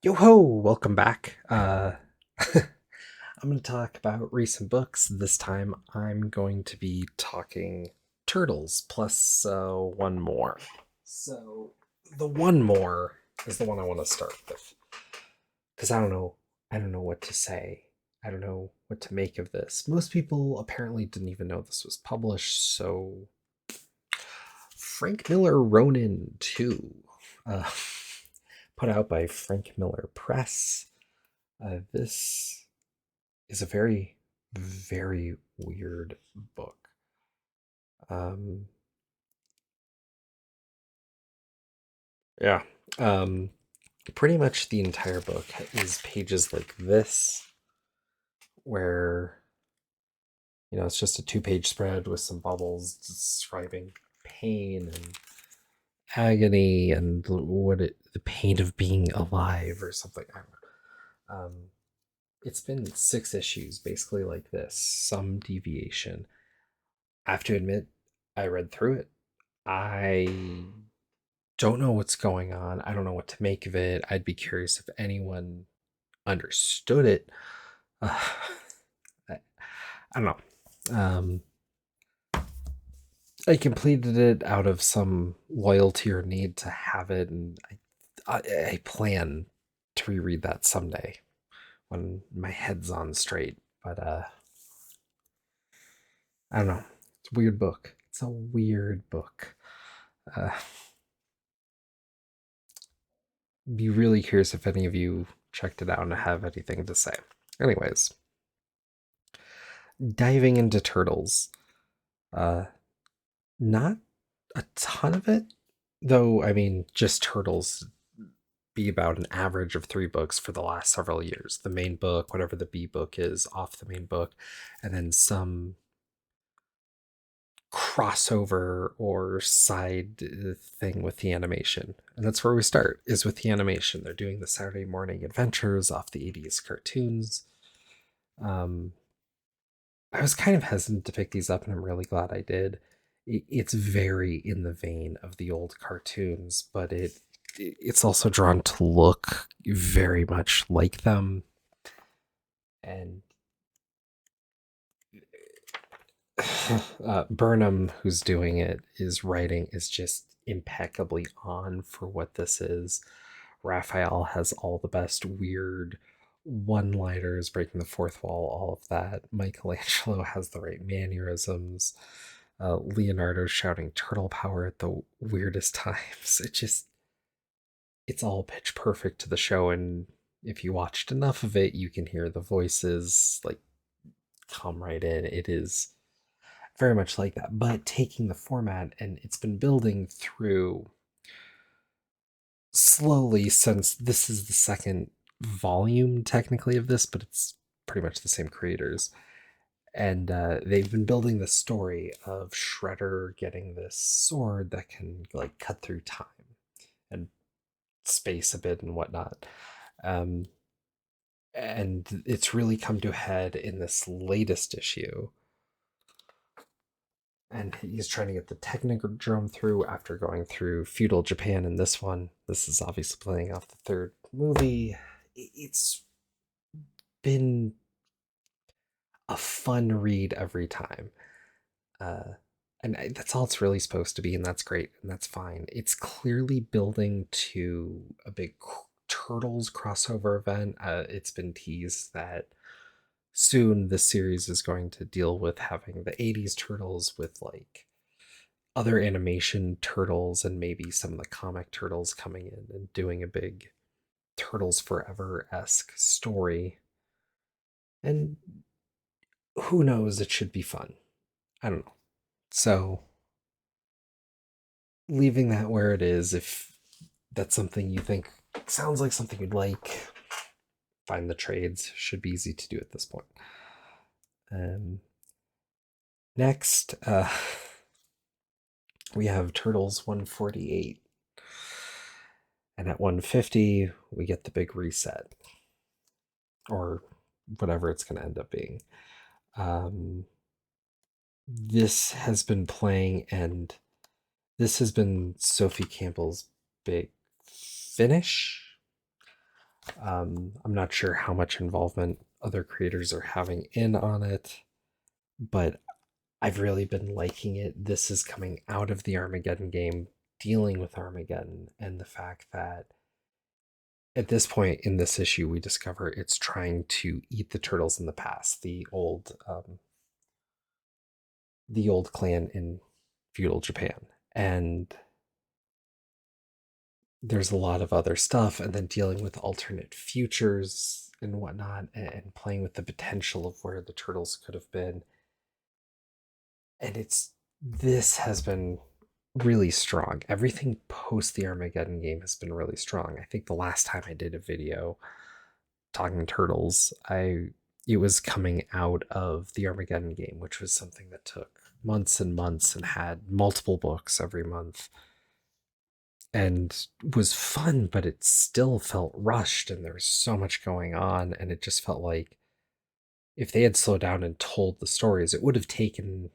Yo ho, welcome back. I'm going to talk about recent books. This time I'm going to be talking Turtles plus one more. So, the one more is the one I want to start with because I don't know what to say. I don't know what to make of this. Most people apparently didn't even know this was published, so Frank Miller Ronin 2, uh, put out by Frank Miller Press. This is a very, very weird book. Um, yeah. Um, Pretty much the entire book is pages like this, where, it's just a two-page spread with some bubbles describing pain and agony and the pain of being alive or something. I don't know. It's been six issues, basically like this, some deviation. I have to admit, I read through it. I don't know what's going on. I don't know what to make of it. I'd be curious if anyone understood it. I, I don't know. I completed it out of some loyalty or need to have it, and I plan to reread that someday when my head's on straight. But I don't know. It's a weird book. It's a weird book. Uh, be really curious if any of you checked it out and have anything to say. Anyways, diving into Turtles. Uh, Not a ton of it, though. I mean, just Turtles be about an average of three books for the last several years. The main book, whatever the B book is, off the main book, and then some crossover or side thing with the animation. And that's where we start, is with the animation. They're doing the Saturday morning adventures off the 80s cartoons. Um, I was kind of hesitant to pick these up, and I'm really glad I did. It's very in the vein of the old cartoons, but it's also drawn to look very much like them. And Burnham, who's doing it, is writing is just impeccably on for what this is. Raphael has all the best weird one-liners, breaking the fourth wall, all of that. Michelangelo has the right mannerisms. Leonardo shouting turtle power at the weirdest times. It's all pitch perfect to the show, and if you watched enough of it, you can hear the voices like come right in. It is very much like that, but taking the format, and it's been building through slowly since this is the second volume technically of this, but it's pretty much the same creators. And they've been building the story of Shredder getting this sword that can like cut through time and space a bit and whatnot. Um, and it's really come to a head in this latest issue. And he's trying to get the Technodrome through after going through feudal Japan in this one. This is obviously playing off the third movie. It's been a fun read every time. Uh, and that's all it's really supposed to be, and that's great, and that's fine. It's clearly building to a big Turtles crossover event. It's been teased that soon this series is going to deal with having the 80s Turtles with like other animation Turtles and maybe some of the comic Turtles coming in and doing a big Turtles Forever esque story. And who knows, it should be fun. I don't know. So leaving that where it is, if that's something you think sounds like something you'd like, find the trades. Should be easy to do at this point. Next, we have Turtles 148. And at 150, we get the big reset, or whatever it's going to end up being. Um, this has been playing, and this has been Sophie Campbell's big finish. I'm not sure how much involvement other creators are having in on it, but I've really been liking it. This is coming out of the Armageddon game, dealing with Armageddon, and the fact that at this point in this issue, we discover it's trying to eat the turtles in the past, the old clan in feudal Japan, and there's a lot of other stuff, and then dealing with alternate futures and whatnot, and playing with the potential of where the turtles could have been. And this has been really strong. Everything post the Armageddon game has been really strong. I think the last time I did a video talking turtles, I it was coming out of the Armageddon game, which was something that took months and months and had multiple books every month and was fun, but it still felt rushed and there was so much going on. And it just felt like if they had slowed down and told the stories, it would have taken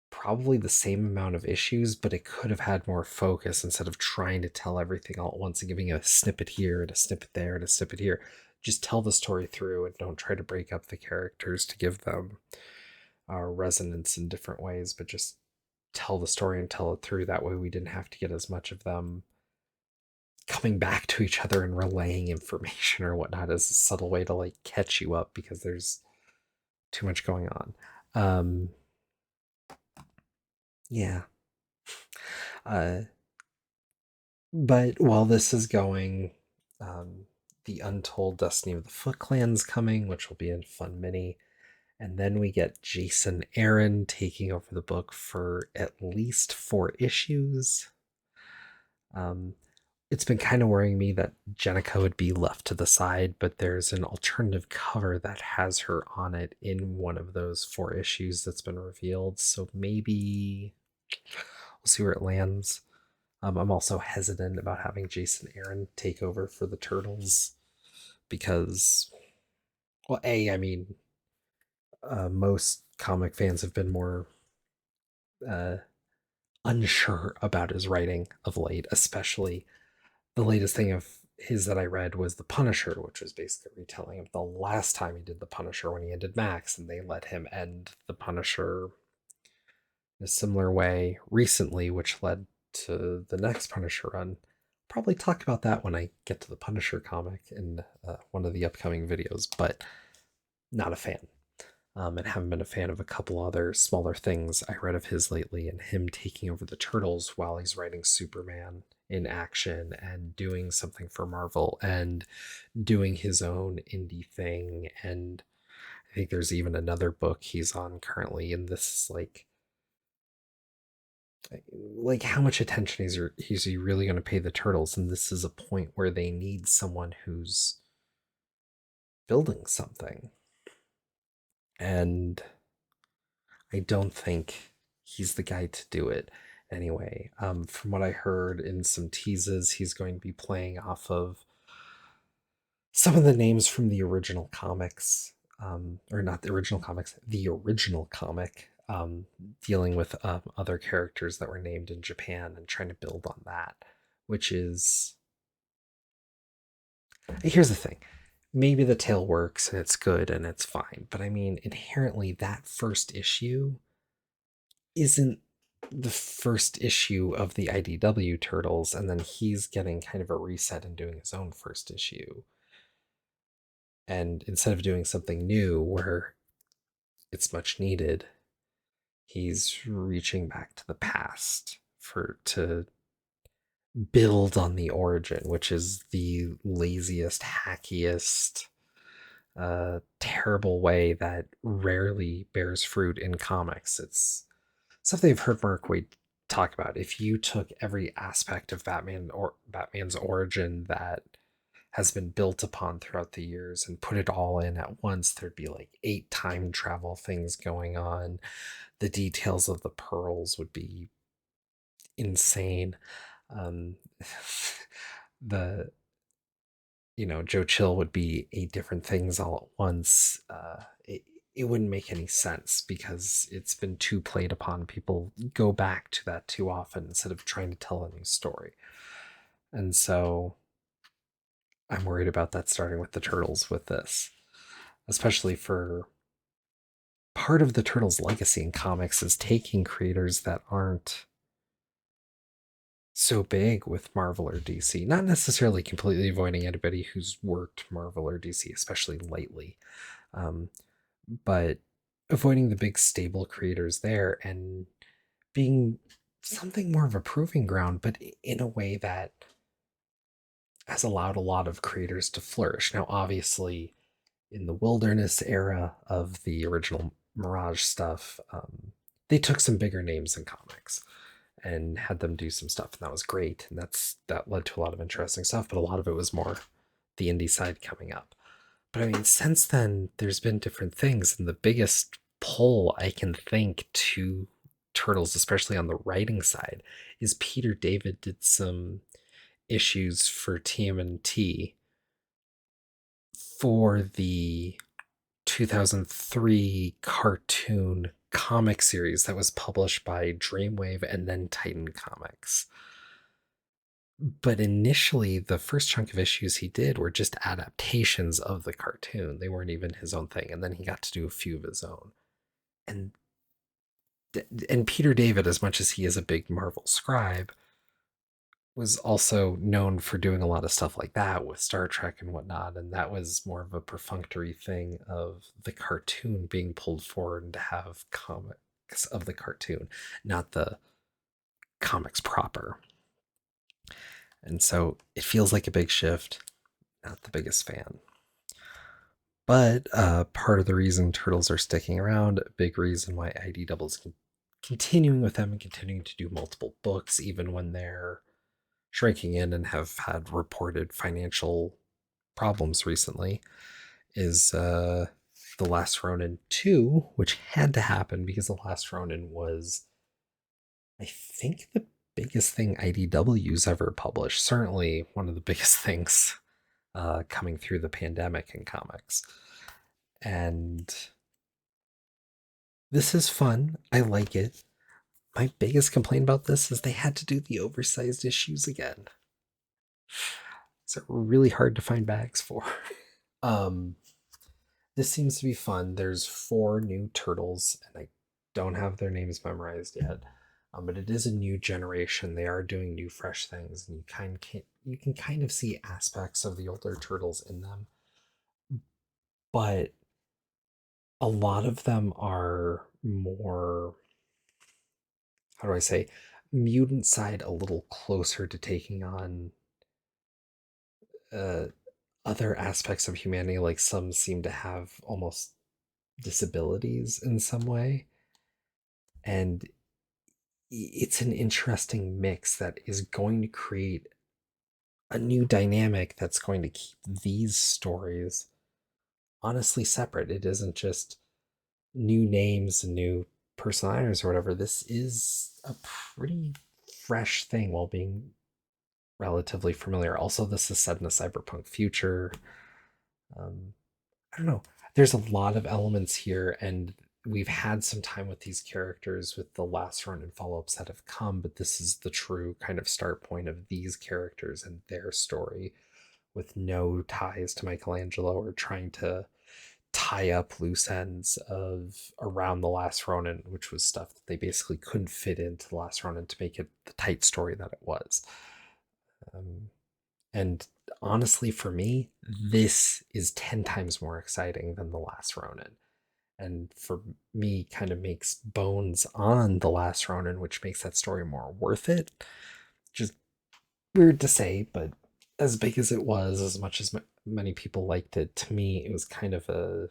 probably the same amount of issues, but it could have had more focus instead of trying to tell everything all at once and giving a snippet here and a snippet there and a snippet here. Just tell the story through and don't try to break up the characters to give them resonance in different ways, but just tell the story and tell it through. That way, we didn't have to get as much of them coming back to each other and relaying information or whatnot as a subtle way to like catch you up because there's too much going on. Um, yeah. Uh, but while this is going, the Untold Destiny of the Foot Clan's coming, which will be a fun mini. And then we get Jason Aaron taking over the book for at least 4 issues. Um, it's been kind of worrying me that Jenica would be left to the side, but there's an alternative cover that has her on it in one of those 4 issues that's been revealed. So maybe we'll see where it lands. I'm also hesitant about having Jason Aaron take over for the Turtles because, well, I mean, most comic fans have been more uh, unsure about his writing of late, especially the latest thing of his that I read was The Punisher, which was basically a retelling of the last time he did The Punisher when he ended Max, and they let him end The Punisher in a similar way recently, which led to the next Punisher run. Probably talk about that when I get to the Punisher comic in one of the upcoming videos, but not a fan. And haven't been a fan of a couple other smaller things I read of his lately, and him taking over the Turtles while he's writing Superman in action and doing something for Marvel and doing his own indie thing. And I think there's even another book he's on currently, and this is like how much attention is he really going to pay the Turtles? And this is a point where they need someone who's building something, and I don't think he's the guy to do it anyway. From what I heard in some teases, he's going to be playing off of some of the names from the original comics, or not the original comics, the original comic, dealing with other characters that were named in Japan and trying to build on that. Which is, here's the thing, maybe the tale works and it's good and it's fine, but I mean, inherently, that first issue isn't the first issue of the IDW Turtles, and then he's getting kind of a reset and doing his own first issue. And instead of doing something new where it's much needed, he's reaching back to the past for to build on the origin, which is the laziest, hackiest, terrible way that rarely bears fruit in comics. It's something I've heard Mark Waid talk about. If you took every aspect of Batman or Batman's origin that has been built upon throughout the years and put it all in at once, there'd be like 8 time travel things going on. The details of the pearls would be insane. Um, the Joe Chill would be 8 different things all at once. It wouldn't make any sense because it's been too played upon. People go back to that too often instead of trying to tell a new story. And so I'm worried about that starting with the Turtles with this, especially for part of the Turtles' legacy in comics is taking creators that aren't so big with Marvel or DC, not necessarily completely avoiding anybody who's worked Marvel or DC, especially lately, um, but avoiding the big stable creators there and being something more of a proving ground, but in a way that has allowed a lot of creators to flourish. Now, obviously, in the wilderness era of the original Mirage stuff, they took some bigger names in comics and had them do some stuff, and that was great. And that led to a lot of interesting stuff, but a lot of it was more the indie side coming up. But I mean, since then, there's been different things, and the biggest pull I can think to Turtles, especially on the writing side, is Peter David did some issues for TMNT for the 2003 cartoon comic series that was published by Dreamwave and then Titan Comics. But initially, the first chunk of issues he did were just adaptations of the cartoon. They weren't even his own thing. And then he got to do a few of his own. And and Peter David, as much as he is a big Marvel scribe, was also known for doing a lot of stuff like that with Star Trek and whatnot. And that was more of a perfunctory thing of the cartoon being pulled forward and to have comics of the cartoon, not the comics proper. And so it feels like a big shift. Not the biggest fan. But part of the reason Turtles are sticking around, a big reason why ID Double's continuing with them and continuing to do multiple books, even when they're shrinking in and have had reported financial problems recently, is The Last Ronin 2, which had to happen because The Last Ronin was, I think, the biggest thing IDW's ever published. Certainly one of the biggest things coming through the pandemic in comics. And this is fun. I like it. My biggest complaint about this is they had to do the oversized issues again. So really hard to find bags for. um, this seems to be fun. There's 4 new turtles, and I don't have their names memorized yet. But it is a new generation. They are doing new, fresh things, and you can kind of see aspects of the older turtles in them. But a lot of them are more, how do I say, mutant side a little closer to taking on uh, other aspects of humanity. Like some seem to have almost disabilities in some way. And it's an interesting mix that is going to create a new dynamic that's going to keep these stories honestly separate. It isn't just new names and new personalities or whatever. This is a pretty fresh thing while being relatively familiar. Also, this is set in a cyberpunk future. Um, I don't know. There's a lot of elements here, and we've had some time with these characters with the last run and follow ups that have come, but this is the true kind of start point of these characters and their story with no ties to Michelangelo or trying to tie up loose ends of around the last Ronin, which was stuff that they basically couldn't fit into the last Ronin to make it the tight story that it was. Um, and honestly, for me, this is 10 times more exciting than the last Ronin. And for me, kind of makes bones on the last Ronin, which makes that story more worth it. Just weird to say, but as big as it was, as much as many people liked it, to me, it was kind of a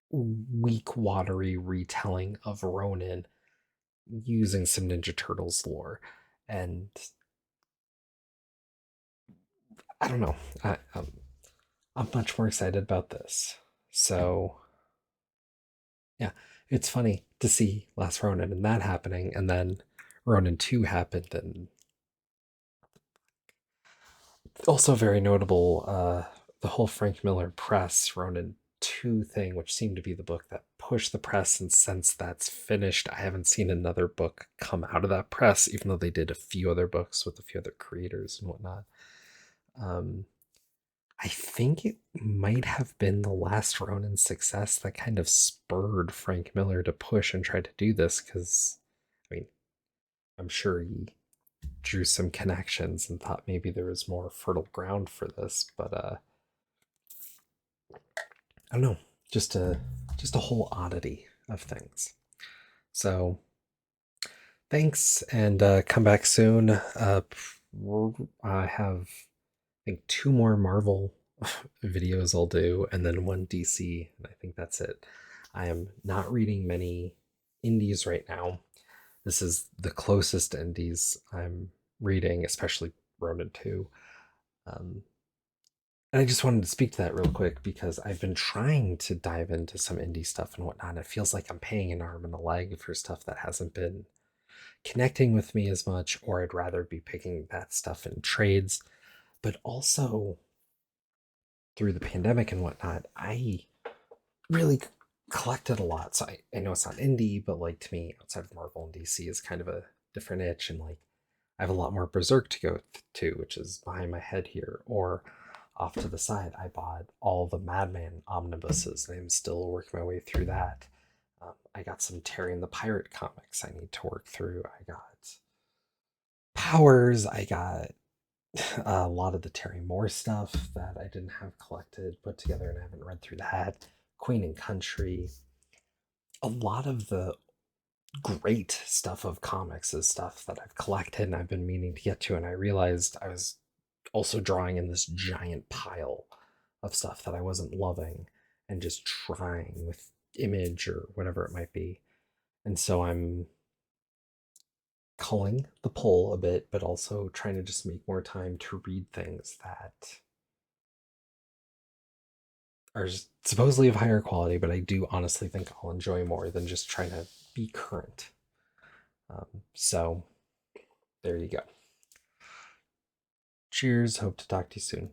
weak, watery retelling of Ronin using some Ninja Turtles lore. And I don't know. I'm much more excited about this. So, yeah, it's funny to see Last Ronin and that happening, and then Ronin 2 happened, and also very notable the whole Frank Miller press Ronin 2 thing, which seemed to be the book that pushed the press. And since that's finished, I haven't seen another book come out of that press, even though they did a few other books with a few other creators and whatnot. Um, I think it might have been the last Ronin success that kind of spurred Frank Miller to push and try to do this because, I mean, I'm sure he drew some connections and thought maybe there was more fertile ground for this, but I don't know, just a whole oddity of things. So thanks, and come back soon. I have, I think, two more Marvel videos I'll do, and then one DC, and I think that's it. I am not reading many indies right now. This is the closest indies I'm reading, especially Ronin 2. Um, and I just wanted to speak to that real quick because I've been trying to dive into some indie stuff and whatnot. It feels like I'm paying an arm and a leg for stuff that hasn't been connecting with me as much, or I'd rather be picking that stuff in trades. But also, through the pandemic and whatnot, I really collected a lot. So I know it's not indie, but like to me, outside of Marvel and DC is kind of a different itch. And like I have a lot more Berserk to go to, which is behind my head here. Or off to the side, I bought all the Madman omnibuses and I'm still working my way through that. I got some Terry and the Pirate comics I need to work through. I got Powers. I got a lot of the Terry Moore stuff that I didn't have collected, put together, and I haven't read through that. Queen and Country. A lot of the great stuff of comics is stuff that I've collected and I've been meaning to get to, and I realized I was also drawing in this giant pile of stuff that I wasn't loving and just trying with image or whatever it might be. And so I'm culling the pull a bit, but also trying to just make more time to read things that are supposedly of higher quality, but I do honestly think I'll enjoy more than just trying to be current. So there you go. Cheers. Hope to talk to you soon.